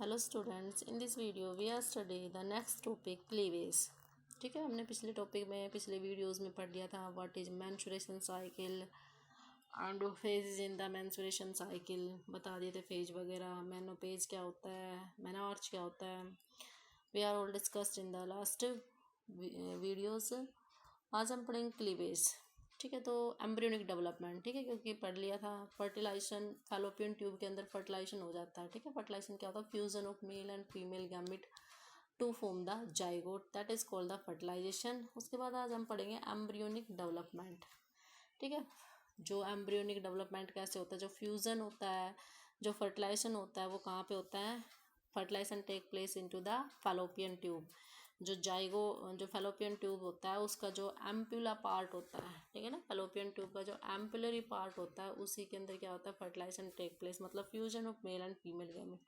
Hello students, in this video we are study the next topic cleavage. ठीक है, हमने पिछले टॉपिक में पिछले वीडियोस में पढ़ लिया था what is menstruation cycle and phases in the menstruation cycle, बता दिए थे फेज वगैरह। मेनोपेज क्या होता है, मेनोआर्च क्या होता है, we are all discussed in the last videos. आज हम पढ़ेंगे क्लीवेज। ठीक है, तो एम्ब्रियोनिक डेवलपमेंट, ठीक है, क्योंकि पढ़ लिया था फर्टिलाइजेशन, फैलोपियन ट्यूब के अंदर फर्टिलाइजेशन हो जाता है। ठीक है, फर्टिलाइजेशन क्या होता है? Fusion of male and female gamete to form the zygote, that is called the fertilization. उसके बाद आज हम पढ़ेंगे एम्ब्रियोनिक डेवलपमेंट। ठीक है, जो एम्ब्रियोनिक डेवलपमेंट कैसे होता है, जो फ्यूजन होता है, जो फर्टिलाइजेशन होता है, वो कहाँ पे होता है? Fertilization take place into the fallopian tube. जो फैलोपियन ट्यूब होता है उसका जो एम्पुला पार्ट होता है, ठीक है ना, फैलोपियन ट्यूब का जो एम्पुलरी पार्ट होता है उसी के अंदर क्या होता है? फर्टिलाइजेशन टेक प्लेस, मतलब fusion of male and female gamete.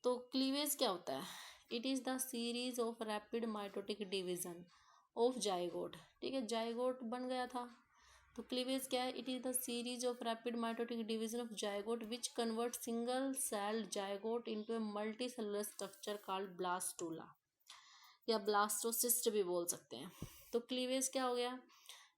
तो क्लीवेज क्या होता है? It is the series of rapid mitotic division of zygote. ठीक है, जाइगोट बन गया था, तो क्लीवेज क्या है? It is the series of rapid mitotic division of zygote which convert single celled zygote into a multi cellular structure called blastula या blastocyst भी बोल सकते हैं। तो क्लीवेज क्या हो गया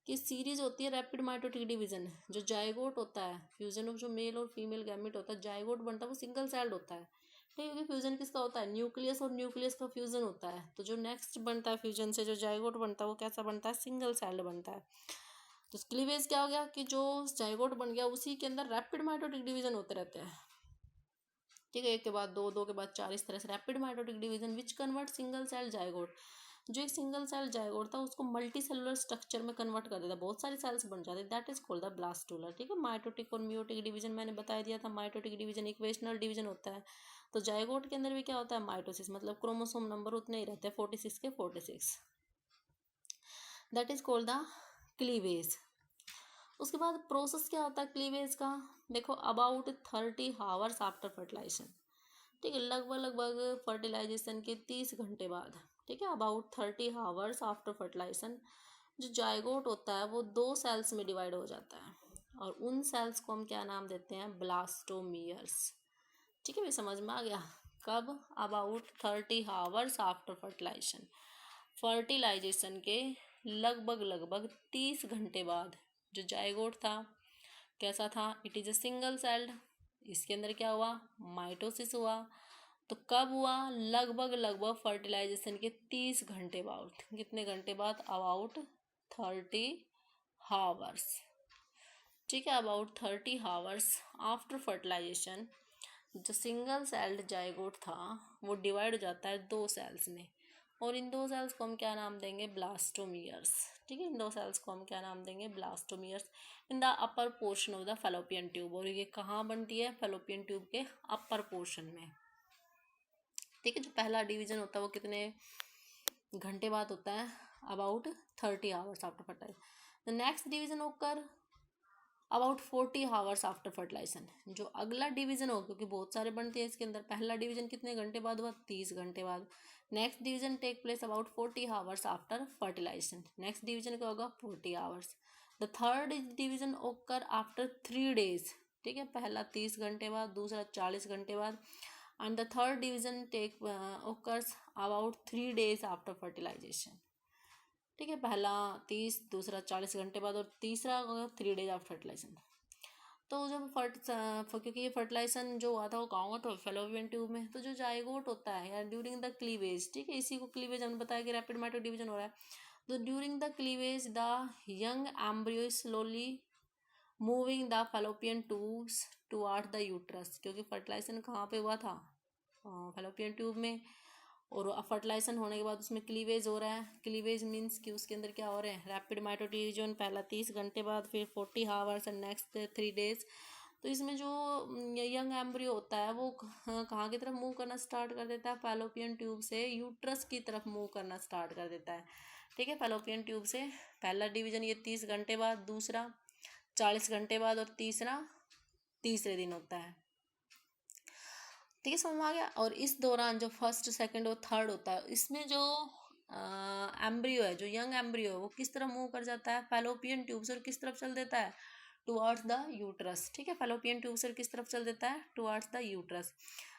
कि सीरीज होती है रैपिड माइटोटिक डिवीजन। जो जाइगोट होता है, फ्यूजन ऑफ जो मेल और फीमेल गैमेट होता है, जाइगोट बनता है वो सिंगल सेल्ड होता है। ठीक है, क्योंकि फ्यूजन किसका होता है? न्यूक्लियस और न्यूक्लियस का फ्यूजन होता है। तो जो नेक्स्ट बनता है फ्यूजन से, जो जाइगोट बनता है वो कैसा बनता है? सिंगल सेल्ड बनता है। तो क्लीवेज क्या हो गया कि जो जाइगोट बन गया उसी के अंदर रैपिड माइटोटिक डिवीजन होते रहते हैं। ठीक है, एक के बाद दो, दो के बाद चार, इस तरह से rapid mitotic division which convert single cell zygote. जो एक सिंगल सेल जाइगोट था उसको मल्टी सेलुलर स्ट्रक्चर में कन्वर्ट कर देता, बहुत सारी सेल्स बन जाते, that is called the blastula. ठीक है, माइटोटिक और म्यूटिक डिवीजन मैंने बता दिया था। माइटोटिक डिवीजन इक्वेशनल डिवीजन होता है, तो जाइगोट के अंदर भी क्या होता है? माइटोसिस, मतलब क्रोमोसोम नंबर उतने ही रहते हैं, 46 के 46, that is called the cleavage. उसके बाद प्रोसेस क्या होता है क्लीवेज का? देखो, अबाउट 30 हावर्स आफ्टर फर्टिलाइजेशन। ठीक है, लगभग फर्टिलाइजेशन के 30 घंटे बाद, ठीक है, अबाउट 30 हावर्स आफ्टर फर्टिलाइजेशन, जो जाइगोट होता है वो दो सेल्स में डिवाइड हो जाता है, और उन सेल्स को हम क्या नाम देते हैं? ब्लास्टोमियर्स। ठीक है भाई, समझ में आ गया? कब? About 30 hours after fertilization, fertilization के लगभग 30 घंटे बाद जो जाइगोट था कैसा था? It is a single celled. इसके अंदर क्या हुआ? माइटोसिस हुआ। तो कब हुआ? लगभग फर्टिलाइजेशन के 30 घंटे बाद। कितने घंटे बाद? About 30 hours. ठीक है, अबाउट 30 हावर्स आफ्टर फर्टिलाइजेशन जो सिंगल सेल्ड जाइगोट था वो डिवाइड हो जाता है दो सेल्स में, और इन दो सेल्स को हम क्या नाम देंगे? ब्लास्टोमियर्स। ठीक है, इन दो सेल्स को हम क्या नाम देंगे? Blastomeres, in the upper portion of the fallopian tube. और ये कहाँ बनती है? फैलोपियन ट्यूब के अपर पोर्शन में। ठीक है, जो पहला डिवीजन होता है वो कितने घंटे बाद होता है? About 30 hours after fertilization. The next division occur about 40 hours after fertilization. जो अगला डिवीजन हो, क्योंकि बहुत सारे बनते हैं इसके अंदर, पहला डिवीजन कितने घंटे बाद हुआ? 30 घंटे बाद। Next division take place about 40 hours after fertilization. Next division क्या होगा? 40 hours. The third division occur after 3 days. ठीक है, पहला 30 घंटे बाद, दूसरा 40 घंटे बाद, and the third division take occurs about 3 days after fertilization. ठीक है, पहला 30, दूसरा 40 घंटे बाद, और तीसरा 3 डेज आफ्टर फर्टिलाइजेशन। तो जब क्योंकि ये फर्टिलाइजेशन जो हुआ था वो कहाँ हुआ? तो फैलोपियन ट्यूब में। तो जो जाइगोट होता है या ड्यूरिंग द क्लीवेज, ठीक है, इसी को क्लीवेज हमने बताया कि रैपिड माइटो डिवीजन हो रहा है। तो during the cleavage the young embryo slowly moving the fallopian tubes toward the uterus, क्योंकि फर्टिलाइजेशन कहाँ पे हुआ था? फैलोपियन ट्यूब में। और फर्टिलाइजेशन होने के बाद उसमें क्लीवेज हो रहा है। क्लीवेज मीन्स कि उसके अंदर क्या हो रहा है? रैपिड माइटोडिवीजन, पहला 30 घंटे बाद, फिर 40 हावर्स एंड नेक्स्ट 3 डेज। तो इसमें जो यंग एम्ब्रियो होता है वो कहाँ की तरफ मूव करना स्टार्ट कर देता है? फैलोपियन ट्यूब से यूट्रस की तरफ मूव करना स्टार्ट कर देता है। ठीक है, फैलोपियन ट्यूब से पहला डिवीजन ये 30 घंटे बाद, दूसरा 40 घंटे बाद, और तीसरा तीसरे दिन होता है। ठीक है, समझ में आ गया? और इस दौरान जो फर्स्ट, सेकंड और थर्ड होता है, इसमें जो एम्ब्रियो है, जो यंग एम्ब्रियो है, वो किस तरह मूव कर जाता है? फैलोपियन ट्यूब से, और किस तरफ चल देता है? Towards the uterus. ठीक है, फैलोपियन ट्यूब से किस तरफ चल देता है? Towards the uterus.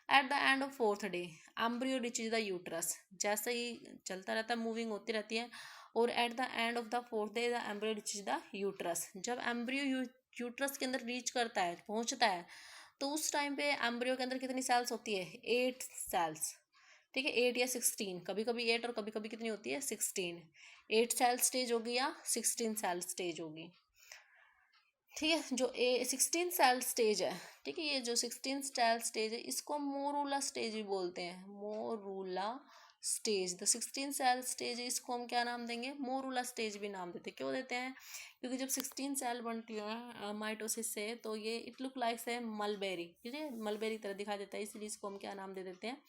At the end of fourth day embryo reaches the uterus, जैसे ही चलता रहता है, मूविंग होती रहती है, और at the end of the fourth day the embryo reaches the uterus. जब एम्ब्रियो यूट्रस के अंदर रीच करता है, पहुंचता है, तो उस टाइम पे एम्ब्रियो के अंदर कितनी सेल्स होती है? 8 सेल्स। ठीक है, 8 या 16, कभी कभी 8 और कभी कभी कितनी होती है? 16। 8 सेल स्टेज होगी या 16 सेल स्टेज होगी। ठीक है, जो 16 सेल स्टेज है, ठीक है, ये जो 16 सेल स्टेज है इसको मोरूला स्टेज भी बोलते हैं, morula stage. The 16 cell stage है, इसको हम क्या नाम देंगे? मोरूला स्टेज भी नाम देते हैं। क्यों देते हैं? क्योंकि जब 16 सेल बनती है माइटोसिस से, तो ये इट लुक लाइक से मलबेरी, ठीक है, मलबेरी तरह दिखाई देता है, इसलिए इसको हम क्या नाम दे देते हैं?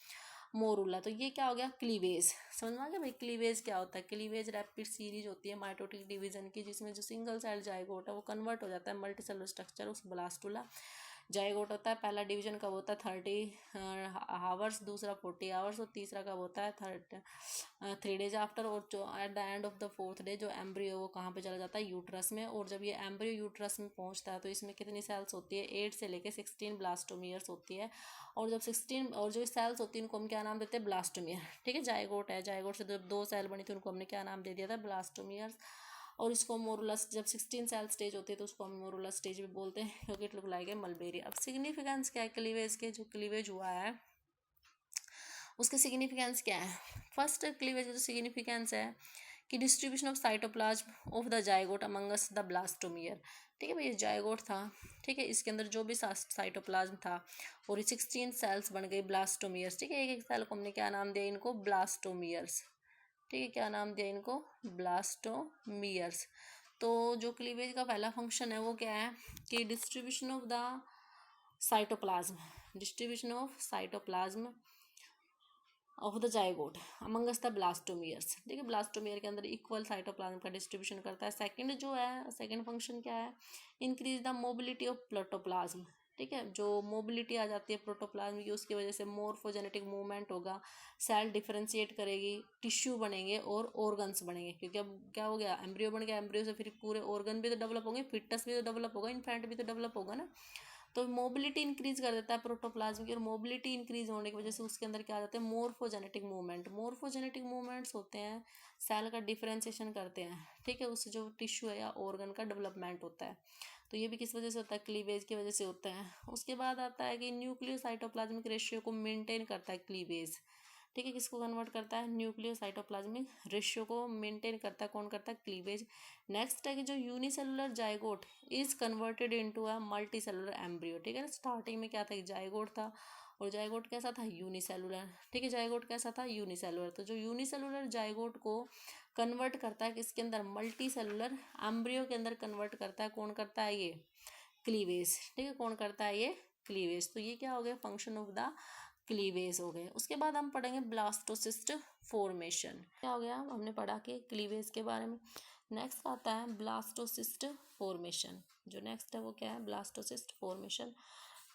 मोरूला। तो ये क्या हो गया? क्लीवेज। समझ में आ गया भाई क्लीवेज क्या होता है? क्लीवेज रैपिड सीरीज होती है माइटोटिक डिवीजन की, जिसमें जो सिंगल सेल जाइगोट है वो कन्वर्ट हो जाता है मल्टी सेलुलर स्ट्रक्चर, उस ब्लास्टुला। जाइगोट होता है, पहला डिवीजन कब होता है? 30 आवर्स, दूसरा 40 आवर्स, और तीसरा कब होता है? 3 डेज आफ्टर। और जो at the end of the fourth day जो एम्ब्रियो वो कहाँ पे चला जाता है? यूट्रस में। और जब ये एम्ब्रियो यूट्रस में पहुंचता है तो इसमें कितनी सेल्स होती है? 8 से लेके 16 ब्लास्टोमियर्स होती है। और जब 16 और जो सेल्स होती है उनको हम क्या नाम देते हैं? ब्लास्टोमियर। ठीक है, जाइगोट है, जाइगोट से जब 2 सेल बनी थी उनको हमने क्या नाम दे दिया था? ब्लास्टोमियर्स। और इसको मोरुलस, जब 16 सेल स्टेज होती है तो उसको हम मोरुलस स्टेज भी बोलते हैं, क्योंकि it look like a mulberry. अब सिग्निफिकेंस क्या है क्लीवेज के? जो क्लीवेज हुआ है उसके सिग्निफिकेंस क्या है? फर्स्ट क्लीवेज का जो सिग्निफिकेंस है कि distribution of cytoplasm of the zygote Among Us the blastomere. ठीक है भाई, ये जाइगोट था, ठीक है, इसके अंदर जो भी साइटोप्लाज्म था, और ये 16 सेल्स बन गई ब्लास्टोमियर्स। ठीक है, एक एक सेल को हमने क्या नाम दिया? इनको ब्लास्टोमियर्स। ठीक है, क्या नाम दिया इनको? ब्लास्टोमियर्स। तो जो क्लीवेज का पहला फंक्शन है वो क्या है कि distribution of the cytoplasm, distribution of cytoplasm of the zygote Among Us the blastomeres. ठीक है, ब्लास्टोमियर के अंदर इक्वल साइटोप्लाज्म का डिस्ट्रीब्यूशन करता है। सेकंड जो है, सेकंड फंक्शन क्या है? Increase the mobility of protoplasm. ठीक है, जो मोबिलिटी आ जाती है प्रोटोप्लाज्म की, उसकी वजह से मोर्फोजेनेटिक मूवमेंट होगा, सेल डिफरेंशिएट करेगी, टिश्यू बनेंगे और ऑर्गन्स बनेंगे। क्योंकि अब क्या हो गया? एम्ब्रियो बन गया, एम्ब्रियो से फिर पूरे ऑर्गन भी तो डेवलप होंगे, फिटस भी तो डेवलप होगा, इन्फेंट भी तो डेवलप होगा ना। तो मोबिलिटी इंक्रीज कर देता है प्रोटोप्लाज्म की, और मोबिलिटी इंक्रीज होने की वजह से उसके अंदर क्या आ जाते हैं? Morphogenetic movement. मोर्फोजेनेटिक मूवमेंट्स होते हैं, सेल का डिफरेंशिएशन करते हैं। ठीक है, उससे जो टिश्यू है या ऑर्गन का डेवलपमेंट होता है। तो ये भी किस वजह से होता है? क्लीवेज की वजह से होता है। उसके बाद आता है कि न्यूक्लियोसाइटोप्लाज्मिक रेशियो को मेंटेन करता है क्लीवेज। ठीक है, किसको कन्वर्ट करता है? न्यूक्लियोसाइटोप्लाज्मिक रेशियो को मेंटेन करता है। कौन करता है? क्लीवेज। नेक्स्ट है कि जो unicellular zygote is converted into a multi cellular embryo. ठीक है ना, स्टार्टिंग में क्या था? जाइगोट था, और जाइगोट कैसा था? यूनिसेलुलर। ठीक है, जाइगोट कैसा था? यूनिसेलुलर। तो जो यूनिसेलुलर जाइगोट को कन्वर्ट करता है किसके अंदर? मल्टी सेलुलर एम्ब्रियो के अंदर कन्वर्ट करता है। कौन करता है? ये क्लीवेज। ठीक है, कौन करता है? ये क्लीवेज। तो ये क्या हो गया? फंक्शन ऑफ द क्लीवेज हो गए। उसके बाद हम पढ़ेंगे ब्लास्टोसिस्ट फॉर्मेशन। क्या हो गया? हमने पढ़ा कि क्लीवेज के बारे में। नेक्स्ट आता है ब्लास्टोसिस्ट फॉर्मेशन। जो नेक्स्ट है वो क्या है? Blastocyst formation.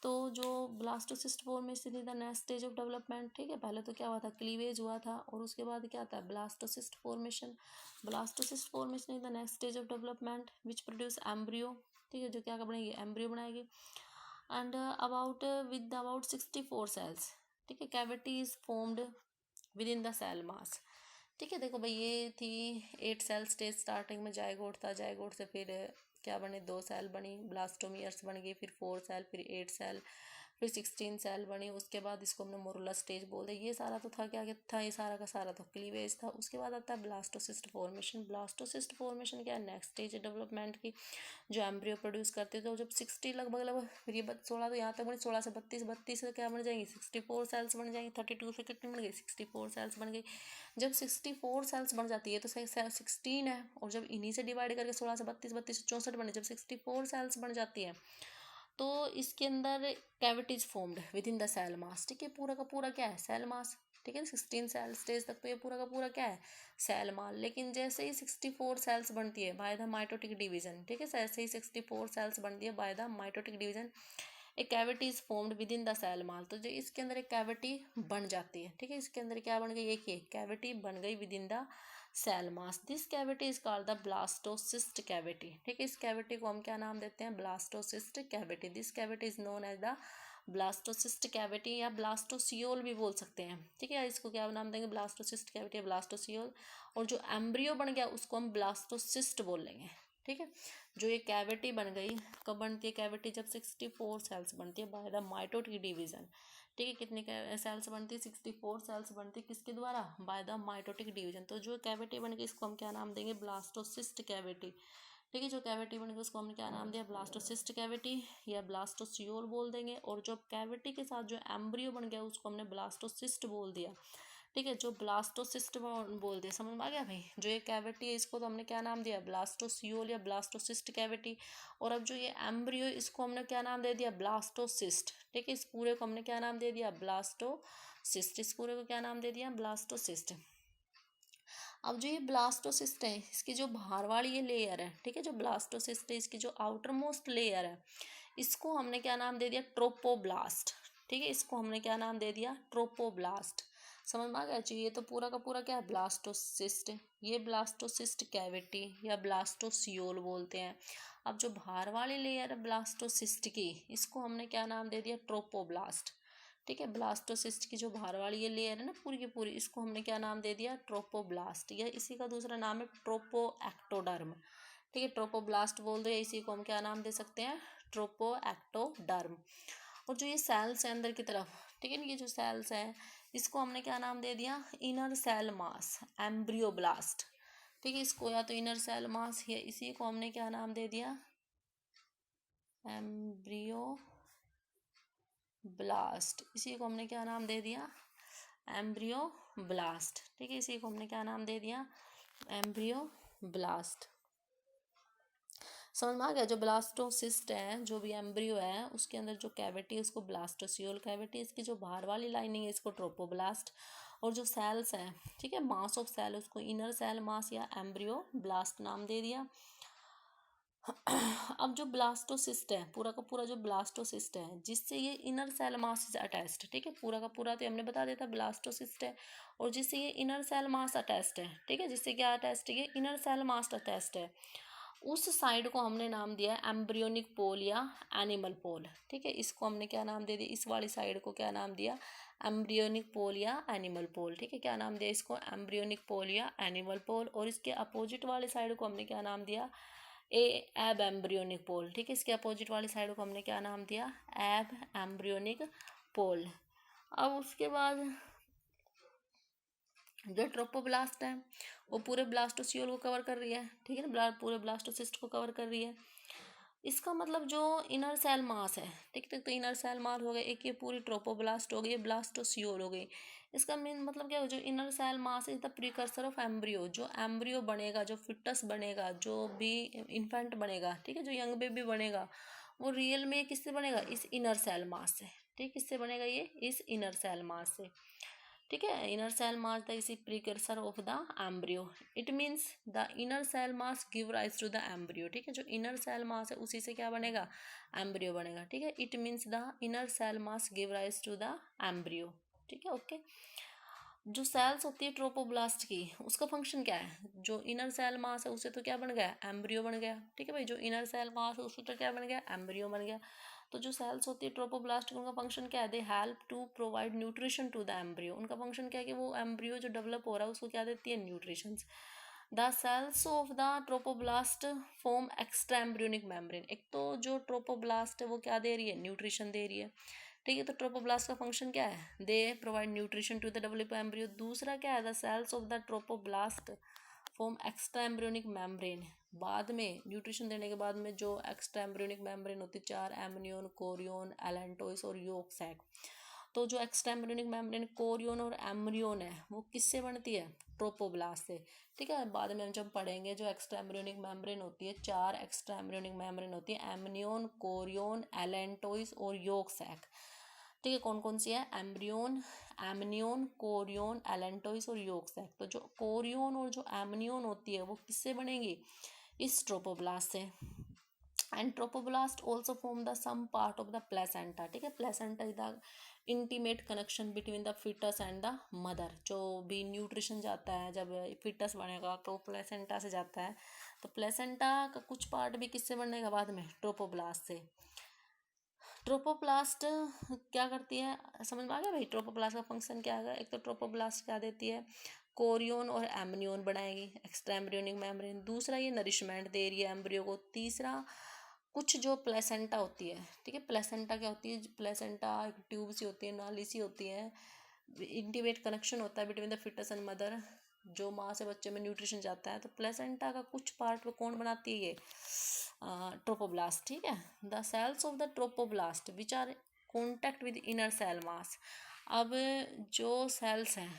तो जो blastocyst formation is the next stage of development. ठीक है, पहले तो क्या हुआ था? क्लीवेज हुआ था, और उसके बाद क्या आता है? Blastocyst formation. Blastocyst formation is the next stage of development which produce embryo. ठीक है, जो क्या बनेगी? एम्ब्रियो बनाएगी। And about with about 64 cells. ठीक है, cavity is formed with in the cell mass. ठीक है, देखो भाई, ये थी 8 सेल स्टेज। स्टार्टिंग में जाइगोट था, जाइगोट से फिर क्या बने? 2 सेल बनी, ब्लास्टोमियर्स बन गई, फिर 4 सेल, फिर 8 सेल, फिर 16 सेल बनी। उसके बाद इसको हमने मोरुला स्टेज बोलते हैं। ये सारा तो था क्या था? ये सारा का सारा तो क्लीवेज था। उसके बाद आता है ब्लास्टोसिस्ट फॉर्मेशन। ब्लास्टोसिस्ट फॉर्मेशन क्या है? नेक्स्ट स्टेज डेवलपमेंट की, जो एम्ब्रियो प्रोड्यूस करते थे। तो जब 60 लगभग फिर ये 16 तो यहाँ तक बनी, 16 से 32, 32 से क्या बन जाएंगी? 64 सेल्स बन जाएंगी। 32 से कितनी बन गई? 64 सेल्स बन गई। जब 64 सेल्स बन जाती है तो 16 है, और जब इन्हीं से डिवाइड करके 16 से 32, 32 से 64 बने, जब 64 सेल्स बन जाती है तो इसके अंदर cavities formed with in the cell mass. ठीक है, पूरा का पूरा क्या है? Cell mass. ठीक है, 16 सेल स्टेज तक तो ये पूरा का पूरा क्या है? Cell mass. लेकिन जैसे ही 64 सेल्स बनती है बाय द माइटोटिक डिवीजन, ठीक है, जैसे ही 64 सेल्स बनती है बाय द माइटोटिक डिवीजन, एक cavity is formed with in the cell माल। तो जो इसके अंदर एक कैविटी बन जाती है। ठीक है, इसके अंदर क्या बन गई? एक ये कैविटी बन गई with in the cell mass. This cavity is called the blastocyst cavity. ठीक है, इस कैविटी को हम क्या नाम देते हैं? Blastocyst cavity. This cavity is known as the blastocyst cavity या ब्लास्टोसियोल भी बोल सकते हैं, ठीक है। इसको क्या नाम देंगे, ब्लास्टोसिस्ट कैविटी या ब्लास्टोसियोल। और जो एम्ब्रियो बन गया उसको हम ब्लास्टोसिस्ट बोल लेंगे, ठीक है। जो ये कैविटी बन गई, कब बनती है कैविटी, जब 64 सेल्स बनती है बाय द माइटोटिक डिवीजन, ठीक है। कितनी सेल्स बनती है, 64 सेल्स बनती है, किसके द्वारा, बाय द माइटोटिक डिवीजन। तो जो कैविटी बन गई इसको हम क्या नाम देंगे, ब्लास्टोसिस्ट कैविटी, ठीक है। जो कैविटी बन गई उसको हमने क्या नाम दिया, ब्लास्टोसिस्ट कैविटी या ब्लास्टोसियोल बोल देंगे। और जो कैविटी के साथ जो एम्ब्रियो बन गया उसको हमने ब्लास्टोसिस्ट बोल दिया, ठीक है। जो ब्लास्टोसिस्ट बोल दिया, समझ में आ गया भाई। जो ये कैविटी है इसको तो हमने क्या नाम दिया, ब्लास्टोसियोल या ब्लास्टोसिस्ट कैविटी। और अब जो ये एम्ब्रियो इसको हमने क्या नाम दे दिया, ब्लास्टोसिस्ट, ठीक है। इस पूरे को हमने क्या नाम दे दिया, ब्लास्टोसिस्ट। इस पूरे को क्या नाम दे दिया, ब्लास्टोसिस्ट। अब जो ये ब्लास्टोसिस्ट है इसकी जो बाहर वाली ये लेयर है, ठीक है, जो ब्लास्टोसिस्ट है इसकी जो आउटर मोस्ट लेयर है इसको हमने क्या नाम दे दिया, ट्रोपोब्लास्ट, ठीक है। इसको हमने क्या नाम दे दिया, ट्रोपोब्लास्ट। समझ में आ गया जी। ये तो पूरा का पूरा क्या है, ब्लास्टोसिस्ट। ये ब्लास्टोसिस्ट कैविटी या ब्लास्टोसियोल बोलते हैं। अब जो बाहर वाली लेयर है ब्लास्टोसिस्ट की इसको हमने क्या नाम दे दिया, ट्रोपोब्लास्ट, ठीक है। ब्लास्टोसिस्ट की जो बाहर वाली ये लेयर है ना पूरी की पूरी, इसको हमने क्या नाम दे दिया, ट्रोपोब्लास्ट। या इसी का दूसरा नाम है ट्रोपोएक्टोडर्म, ठीक है। ट्रोपोब्लास्ट बोल दो या इसी को हम क्या नाम दे सकते हैं, ट्रोपोएक्टोडर्म। और जो ये सेल्स है अंदर की तरफ, ठीक है ना, ये जो सेल्स है इसको हमने क्या नाम दे दिया, इनर सेल मास, एम्ब्रियोब्लास्ट, ठीक है। इसको या तो इनर सेल मास या इसी को हमने क्या नाम दे दिया, एम्ब्रियो ब्लास्ट। इसी को हमने क्या नाम दे दिया, एम्ब्रियो ब्लास्ट, ठीक है। इसी को हमने क्या नाम दे दिया, एम्ब्रियो ब्लास्ट। समझ में आ गया। जो ब्लास्टोसिस्ट है, जो भी एम्ब्रियो है उसके अंदर जो कैविटी है उसको ब्लास्टोसियोल कैविटी, इसकी जो बाहर वाली लाइनिंग है इसको ट्रोपोब्लास्ट। और जो सेल्स है, ठीक है, मास ऑफ सेल उसको इनर सेल मास या एम्ब्रियो ब्लास्ट नाम दे दिया। अब जो ब्लास्टोसिस्ट है, पूरा का पूरा जो ब्लास्टोसिस्ट है जिससे ये inner cell mass is attached, ठीक है। पूरा का पूरा तो हमने बता देता ब्लास्टोसिस्ट है। और जिससे ये इनर सेल मास अटैच्ड है, ठीक है, जिससे क्या अटैच्ड है, ये इनर सेल मास अटैच्ड है, उस साइड को हमने नाम दिया एम्ब्रियोनिक पोल या एनिमल पोल, ठीक है। इसको हमने क्या नाम दे दिया, इस वाली साइड को क्या नाम दिया, एम्ब्रियोनिक पोल या एनिमल पोल, ठीक है। क्या नाम दिया इसको, एम्ब्रियोनिक पोल या एनिमल पोल। और इसके अपोजिट वाले साइड को हमने क्या नाम दिया, एब एम्ब्रियोनिक पोल, ठीक है। इसके अपोजिट वाली साइड को हमने क्या नाम दिया, एब एम्ब्रियोनिक पोल। अब उसके बाद जो ट्रोपोब्लास्ट है वो पूरे ब्लास्टोसियोल को कवर कर रही है, ठीक है ना, पूरे ब्लास्टोसिस्ट को कवर कर रही है। इसका मतलब जो इनर सेल मास है, ठीक है, तो इनर सेल मास हो गया एक, ये पूरी ट्रोपोब्लास्ट हो गई, ब्लास्टोसियोल हो गई। इसका मेन मतलब क्या है, जो inner cell mass is the precursor of embryo. जो एम्ब्रियो बनेगा, जो फिटस बनेगा, जो भी इन्फेंट बनेगा, ठीक है, जो यंग बेबी बनेगा वो रियल में किससे बनेगा, इस इनर सेल मास से, ठीक, किससे बनेगा, ये इस इनर सेल मास से, ठीक है। Inner cell mass the is precursor of the embryo. It means the inner cell mass give rise to the embryo, ठीक है। जो इनर सेल मास है उसी से क्या बनेगा, एम्ब्रियो बनेगा, ठीक है। It means the inner cell mass give rise to the embryo, ठीक है, ओके। जो सेल्स होती है ट्रोपोब्लास्ट की उसका फंक्शन क्या है, जो इनर सेल मास है उसे तो क्या बन गया, एम्ब्रियो बन गया, ठीक है भाई। जो इनर सेल मास है उससे तो क्या बन गया, एम्ब्रियो बन गया। तो जो सेल्स होती है ट्रोपोब्लास्ट की उनका फंक्शन क्या है, they help to provide nutrition to the embryo. उनका फंक्शन क्या है कि वो एम्ब्रियो जो डेवलप हो रहा है उसको क्या देती है, nutrition. The cells of the trophoblast form extra embryonic membrane. एक तो जो ट्रोपोब्लास्ट है वो क्या दे रही है, न्यूट्रिशन दे रही है, ठीक है। तो ट्रोपोब्लास्ट का फंक्शन क्या है, they provide nutrition to the develop embryo. दूसरा क्या है, the cells of the trophoblast form extra embryonic membrane. बाद में न्यूट्रिशन देने के बाद में जो एक्स्ट्रा एम्ब्रियोनिक मेम्ब्रेन होती है, 4 एमनियोन, कोरियोन, एलेंटोइस और योक सैक। तो जो एक्स्ट्रा एम्ब्रियोनिक मेम्ब्रेन कोरियोन और एम्ब्रियोन है वो किससे बनती है, ट्रोपोब्लास्ट से, ठीक है। बाद में हम जब पढ़ेंगे जो एक्स्ट्रा एम्ब्रियोनिक मेम्ब्रेन होती है, 4 एक्स्ट्रा एम्ब्रियोनिक मेम्ब्रेन होती है, एमनियोन, कोरियोन, एलेंटोइस और योक सैक, ठीक है। कौन कौन सी है, एम्ब्रियोन, एमनियोन, कोरियोन, एलेंटोइस और योक सैक। तो जो कोरियोन और जो एमनियोन होती है वो किससे बनेगी, इस ट्रोपोब्लास्ट से। And trophoblast also form the some part of the placenta, ठीक है। Placenta is the intimate connection between the foetus and the mother. जो भी न्यूट्रिशन जाता है जब फिटस बनेगा तो प्लेसेंटा से जाता है, तो प्लेसेंटा का कुछ पार्ट भी किससे बनेगा बाद में, ट्रोपोब्लास्ट से, ट्रोपोप्लास्ट क्या करती है, समझ में आ गया भाई? ट्रोपोप्लास्ट का फंक्शन क्या है? एक तो ट्रोपोप्लास्ट क्या देती है, कोरियोन और एम्ब्रियोन बनाएगी, एक्स्ट्रा एम्ब्रियोनिक मेम्ब्रेन। दूसरा ये नरिशमेंट दे रही है एम्ब्रियो को। तीसरा कुछ जो प्लेसेंटा होती है, ठीक है, प्लेसेंटा क्या होती है, प्लेसेंटा एक ट्यूब सी होती है, नाली सी होती है, इंटीमेट कनेक्शन होता है between the foetus and mother, जो माँ से बच्चे में न्यूट्रिशन जाता है। तो प्लेसेंटा का कुछ पार्ट वो कौन बनाती है? ये ट्रोपोब्लास्ट, ठीक है। The cells of the trophoblast which are contact with inner cell mass. अब जो सेल्स हैं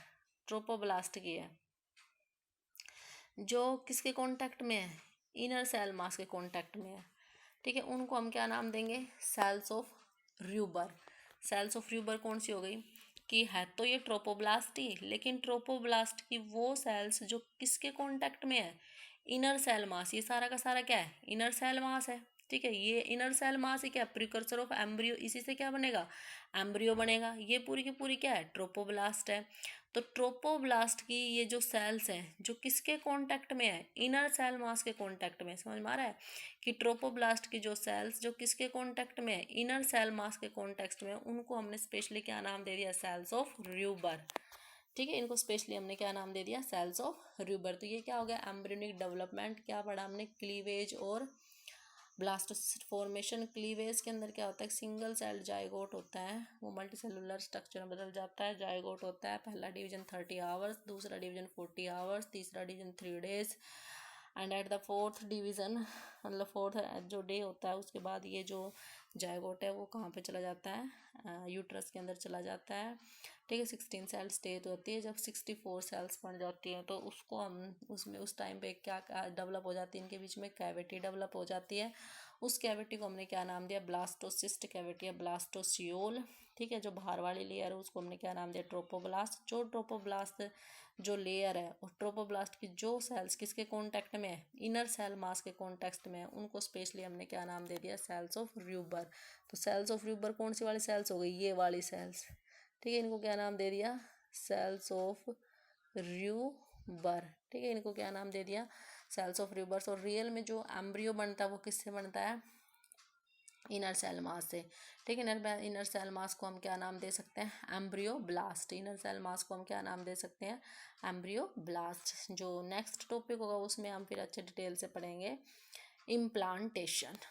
ट्रोपोब्लास्ट की है, जो किसके कांटेक्ट में है? इनर सेल मास के कांटेक्ट में है, ठीक है। उनको हम क्या नाम देंगे? Cells of Rauber. Cells of Rauber कौन सी हो गई कि है तो ये ट्रोपोब्लास्ट ही, लेकिन ट्रोपोब्लास्ट की वो सेल्स जो किसके कांटेक्ट में है? Inner cell mass. ये सारा का सारा क्या है? इनर सेल मास है, ठीक है। ये इनर सेल मास ही क्या? Precursor of embryo. इसी से क्या बनेगा? एम्ब्रियो बनेगा। ये पूरी की पूरी क्या है? ट्रोपोब्लास्ट है। तो ट्रोपोब्लास्ट की ये जो सेल्स हैं जो किसके कांटेक्ट में है? इनर सेल मास के कांटेक्ट में। समझ में आ रहा है कि ट्रोपोब्लास्ट की जो सेल्स जो किसके कांटेक्ट में है? इनर सेल मास के कांटेक्ट में, उनको हमने स्पेशली क्या नाम दे दिया? सेल्स ऑफ र्यूबर, ठीक है। इनको स्पेशली हमने क्या नाम दे दिया? Cells of Rauber. तो ये क्या हो गया? Embryonic development. क्या पढ़ा हमने? क्लीवेज और ब्लास्टोसिस्ट फॉर्मेशन। क्लीवेज के अंदर क्या होता है? सिंगल सेल जाइगोट होता है, वो मल्टी सेलुलर स्ट्रक्चर में बदल जाता है। जाइगोट होता है, पहला डिवीजन 30 आवर्स, दूसरा डिवीजन 40 आवर्स, तीसरा division 3 days, and at the fourth division, मतलब फोर्थ जो डे होता है उसके बाद ये जो जाइगोट है वो कहाँ पे चला जाता है? यूट्रस के अंदर चला जाता है, ठीक है। 16 सेल स्टेज होती है। जब 64 सेल्स बन जाती हैं तो उसको हम उसमें उस टाइम पे क्या डेवलप हो जाती है? इनके बीच में कैविटी डेवलप हो जाती है। उस कैविटी को हमने क्या नाम दिया? ब्लास्टोसिस्ट कैविटी या ब्लास्टोसियोल, ठीक है। जो बाहर वाली लेयर है उसको हमने क्या नाम दिया? ट्रोपोब्लास्ट। जो ट्रोपोब्लास्ट जो लेयर है और ट्रोपोब्लास्ट की जो सेल्स किसके कांटेक्ट में है? इनर सेल मास के कांटेक्ट में है, उनको स्पेशली हमने क्या नाम दे दिया? Cells of Rauber. तो सेल्स ऑफ र्यूबर कौन सी वाली सेल्स हो गई? ये वाली सेल्स, ठीक है। इनको क्या नाम दे दिया? सेल्स ऑफ र्यूबर, ठीक है। इनको क्या नाम दे दिया? Cells of Rauber's. और रियल में जो एम्ब्रियो बनता है वो किससे बनता है? इनर सेल मास से, ठीक है। इनर सेल मास को हम क्या नाम दे सकते हैं? Embryoblast. Inner cell mass को हम क्या नाम दे सकते हैं? Embryoblast. जो नेक्स्ट टॉपिक होगा उसमें हम फिर अच्छे डिटेल से पढ़ेंगे इम्प्लांटेशन।